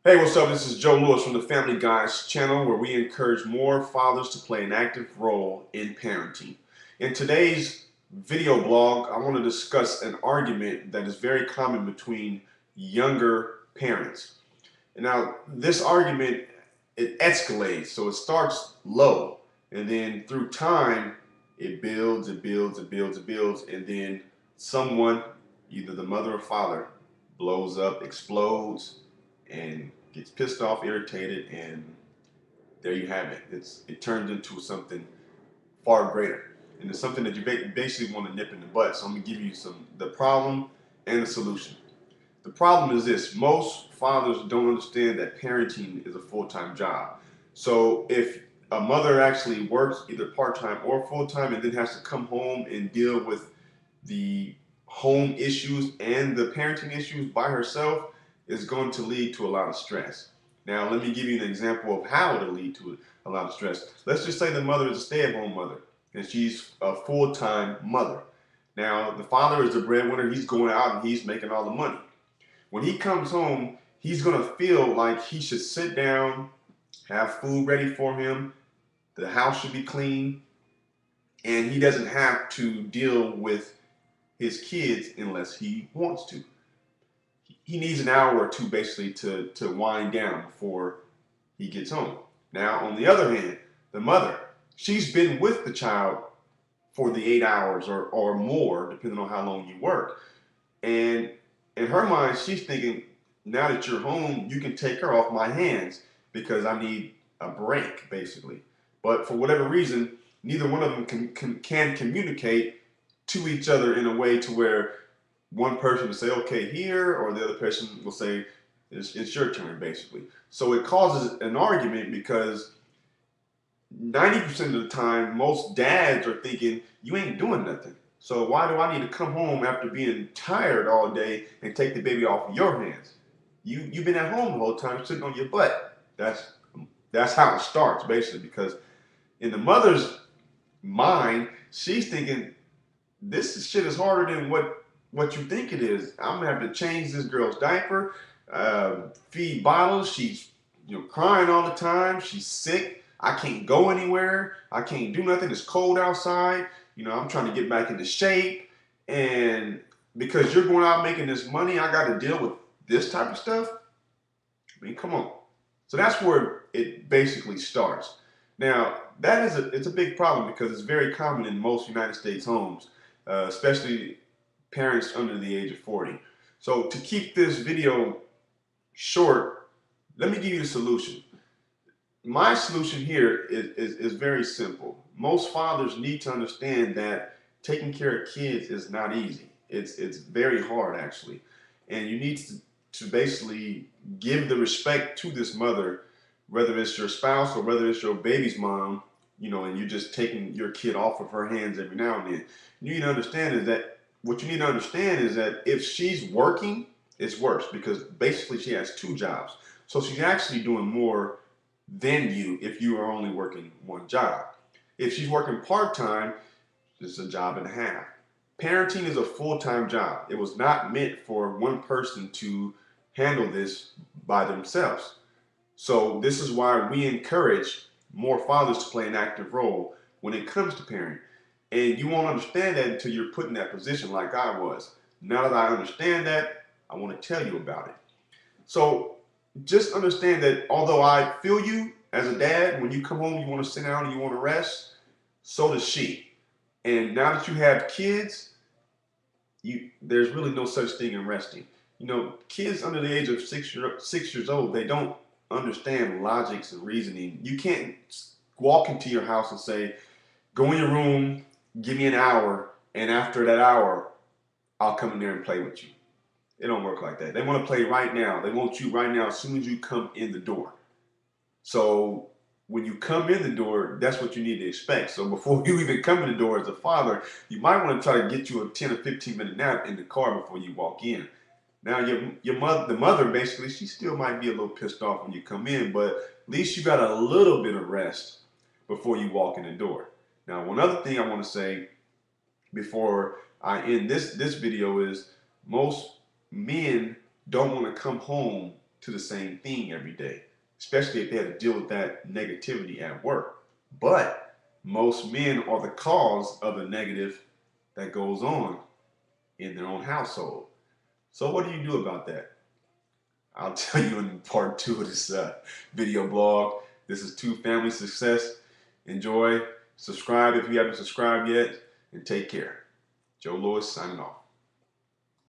Hey, what's up? This is Joe Lewis from the Family Guys channel, where we encourage more fathers to play an active role in parenting. In today's video blog, I want to discuss an argument that is very common between younger parents. And now, this argument, it escalates. So it starts low, and then through time, it builds, it builds, it builds, it builds, and then someone, either the mother or father, blows up, explodes, and gets pissed off, irritated, and there you have it. It turns into something far greater, and it's something that you basically want to nip in the butt. So I'm gonna give you the problem and the solution. The problem is this: most fathers don't understand that parenting is a full-time job. So if a mother actually works either part-time or full-time and then has to come home and deal with the home issues and the parenting issues by herself, is going to lead to a lot of stress. Now, let me give you an example of how it'll lead to a lot of stress. Let's just say the mother is a stay-at-home mother and she's a full-time mother. Now, the father is the breadwinner. He's going out and he's making all the money. When he comes home, he's going to feel like he should sit down, have food ready for him, the house should be clean, and he doesn't have to deal with his kids unless he wants to. He needs an hour or two basically to wind down before he gets home. Now, on the other hand, the mother, she's been with the child for the 8 hours or more, depending on how long you work. And in her mind, she's thinking, now that you're home, you can take her off my hands because I need a break, basically. But for whatever reason, neither one of them can communicate to each other in a way to where one person will say, okay, here, or the other person will say, it's your turn, basically. So it causes an argument because 90% of the time, most dads are thinking, you ain't doing nothing. So why do I need to come home after being tired all day and take the baby off of your hands? You've been at home the whole time sitting on your butt. That's how it starts, basically, because in the mother's mind, she's thinking, this shit is harder than what you think it is. I'm gonna have to change this girl's diaper, feed bottles. She's crying all the time. She's sick. I can't go anywhere. I can't do nothing. It's cold outside. I'm trying to get back into shape, and because you're going out making this money, I got to deal with this type of stuff. I mean, come on. So that's where it basically starts. Now, it's a big problem because it's very common in most United States homes, especially parents under the age of 40. So to keep this video short, let me give you the solution. My solution here is very simple. Most fathers need to understand that taking care of kids is not easy. It's very hard, actually. And you need to basically give the respect to this mother, whether it's your spouse or whether it's your baby's mom, and you're just taking your kid off of her hands every now and then. You need to understand is that what you need to understand is that if she's working, it's worse because basically she has two jobs. So she's actually doing more than you if you are only working one job. If she's working part-time, it's a job and a half. Parenting is a full-time job. It was not meant for one person to handle this by themselves. So this is why we encourage more fathers to play an active role when it comes to parenting. And you won't understand that until you're put in that position like I was. Now that I understand that, I want to tell you about it. So just understand that although I feel you as a dad, when you come home, you want to sit down and you want to rest, so does she. And now that you have kids, there's really no such thing in resting. Kids under the age of 6 years old, they don't understand logics and reasoning. You can't walk into your house and say, go in your room, give me an hour, and after that hour, I'll come in there and play with you. It don't work like that. They want to play right now. They want you right now as soon as you come in the door. So when you come in the door, that's what you need to expect. So before you even come in the door as a father, you might want to try to get you a 10 or 15-minute nap in the car before you walk in. Now the mother basically, she still might be a little pissed off when you come in, but at least you got a little bit of rest before you walk in the door. Now, one other thing I want to say before I end this video is most men don't want to come home to the same thing every day, especially if they have to deal with that negativity at work. But most men are the cause of the negative that goes on in their own household. So what do you do about that? I'll tell you in part 2 of this video blog. This is 2 Family Success. Enjoy. Subscribe if you haven't subscribed yet, and take care. Joe Lewis signing off.